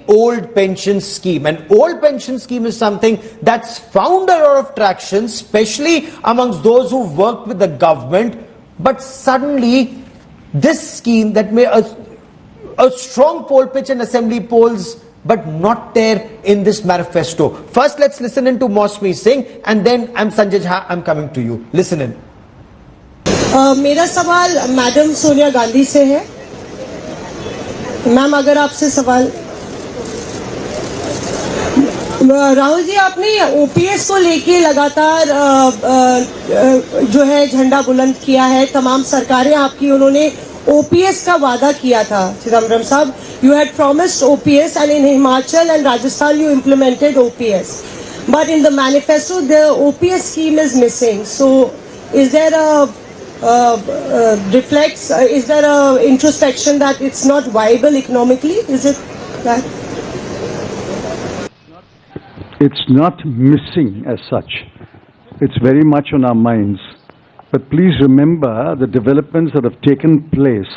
old pension scheme. An old pension scheme is something that's found a lot of traction, especially amongst those who worked with the government. But suddenly, this scheme that made a strong poll pitch in assembly polls, but not there in this manifesto. First, let's listen in to Mosmi Singh, and then I'm Sanjay Jha, I'm coming to you. Listen in. मेरा सवाल madam Sonia Gandhi से है। Ma'am, अगर आपसे सवाल, राहुल जी, आपने OPS को लेके लगातार जो है झंडा बुलंद किया है। तमाम सरकारें आपकी, उन्होंने ओपीएस का वादा किया था। चिदम्बरम साहब, you had promised OPS, and in Himachal and Rajasthan you implemented OPS, but in the manifesto the OPS scheme is missing. So is there a is there a introspection that it's not viable economically? Is it that? It's not missing as such. It's very much on our minds. But please remember the developments that have taken place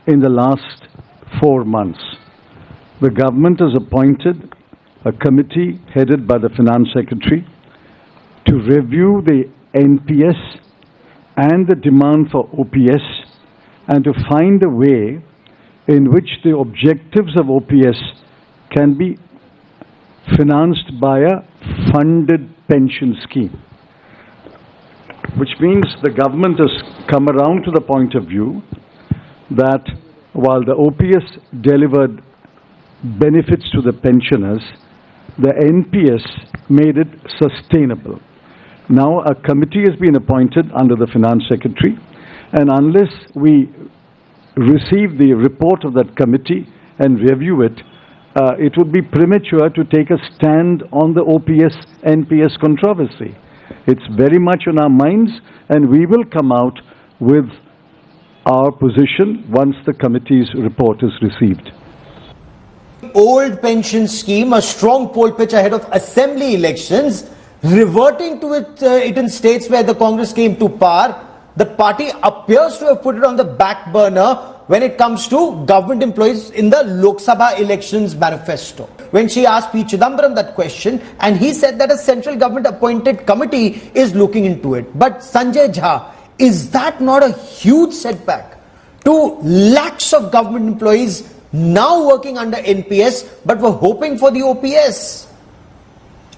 in the last 4 months. The government has appointed a committee headed by the Finance Secretary to review the NPS and the demand for OPS, and to find a way in which the objectives of OPS can be financed by a funded pension scheme. Which means the government has come around to the point of view that while the OPS delivered benefits to the pensioners, the NPS made it sustainable. Now a committee has been appointed under the Finance Secretary, and unless we receive the report of that committee and review it, it would be premature to take a stand on the OPS-NPS controversy. It's very much on our minds, and we will come out with our position once the committee's report is received. Old pension scheme, a strong poll pitch ahead of assembly elections, reverting to it in states where the Congress came to power. The party appears to have put it on the back burner when it comes to government employees in the Lok Sabha elections manifesto. When she asked P. Chidambaram that question, and he said that a central government appointed committee is looking into it. But Sanjay Jha, is that not a huge setback to lakhs of government employees now working under NPS but were hoping for the OPS?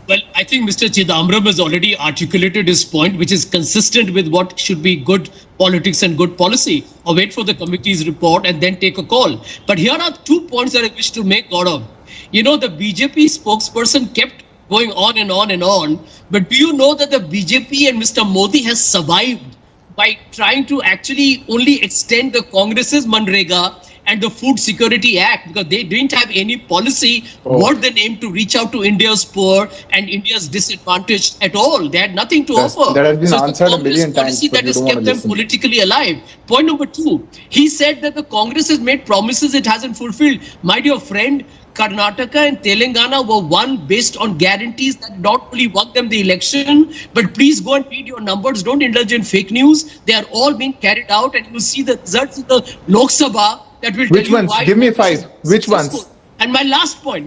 Well, I think Mr. Chidambaram has already articulated his point, which is consistent with what should be good politics and good policy. Or wait for the committee's report and then take a call. But here are 2 points that I wish to make out of. You know, the BJP spokesperson kept going on and on and on. But do you know that the BJP and Mr. Modi has survived by trying to actually only extend the Congress's Manrega and the Food Security Act, because they didn't have any policy worth the name to reach out to India's poor and India's disadvantaged at all. They had nothing to offer. That has been answered a million times, policy that has kept them politically alive. Point number 2, he said that the Congress has made promises it hasn't fulfilled. My dear friend, Karnataka and Telangana were won based on guarantees that not only won them the election, but please go and read your numbers. Don't indulge in fake news. They are all being carried out, and you see the results in the Lok Sabha that will Which tell ones? you why. Give me 5. Which ones? And my last point.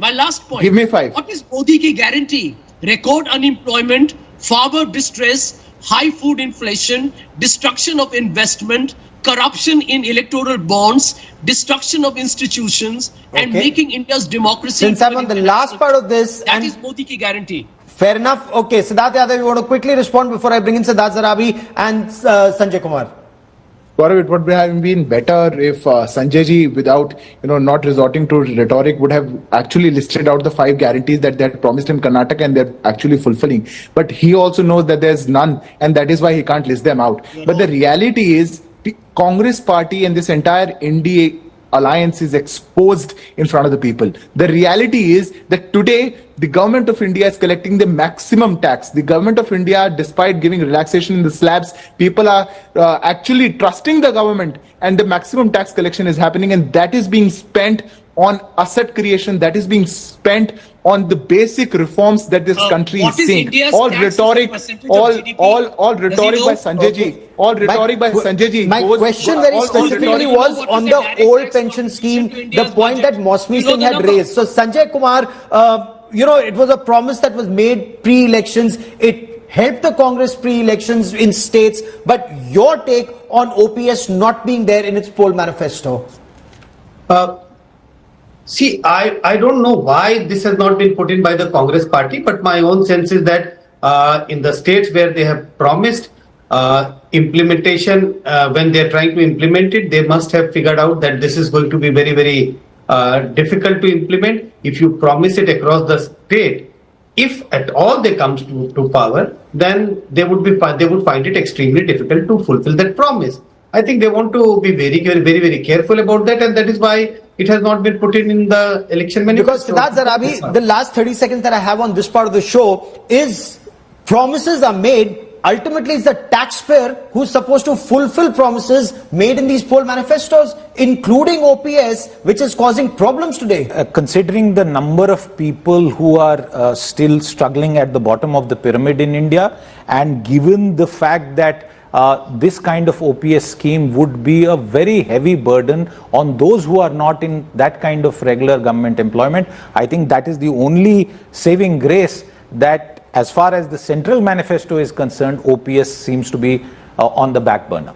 Give me 5. What is Modi ki guarantee? Record unemployment, farmer distress, high food inflation, destruction of investment, corruption in electoral bonds, destruction of institutions, and making India's democracy. Since I'm on the last part of this, that is Modi ki guarantee. Fair enough. Okay, Siddharth Yadav, you want to quickly respond before I bring in Siddharth Zarabi and Sanjay Kumar? Gaurav, it would have been better if Sanjay ji, without not resorting to rhetoric, would have actually listed out the 5 guarantees that they had promised in Karnataka and they're actually fulfilling. But he also knows that there's none, and that is why he can't list them out. But the reality is, the Congress party and this entire NDA alliance is exposed in front of the people. The reality is that today the government of India is collecting the maximum tax. The government of India, despite giving relaxation in the slabs, people are actually trusting the government, and the maximum tax collection is happening, and that is being spent on asset creation, that is being spent on the basic reforms that this country what is is seeing. India's All tax as a rhetoric, percentage of GDP? all Does he rhetoric know? by Sanjay ji, all rhetoric by Sanjay ji. My goes- question very all specifically rhetoric- was what is on the the direct old tax pension contribution scheme, to the India's point that budget? Mosmi You know Singh the had number? raised. So Sanjay Kumar, it was a promise that was made pre-elections. It helped the Congress pre-elections in states. But your take on OPS not being there in its poll manifesto? See, I don't know why this has not been put in by the Congress party, but my own sense is that in the states where they have promised implementation, when they are trying to implement it, they must have figured out that this is going to be very, very difficult to implement. If you promise it across the state, if at all they come to power, then they would find it extremely difficult to fulfill that promise. I think they want to be very, very, very, very careful about that, and that is why it has not been put in the election Because manifesto. Siddharth Zarabi, the last 30 seconds that I have on this part of the show is promises are made. Ultimately, it's the taxpayer who's supposed to fulfill promises made in these poll manifestos, including OPS, which is causing problems today. Considering the number of people who are still struggling at the bottom of the pyramid in India, and given the fact that this kind of OPS scheme would be a very heavy burden on those who are not in that kind of regular government employment, I think that is the only saving grace that, as far as the central manifesto is concerned, OPS seems to be on the back burner.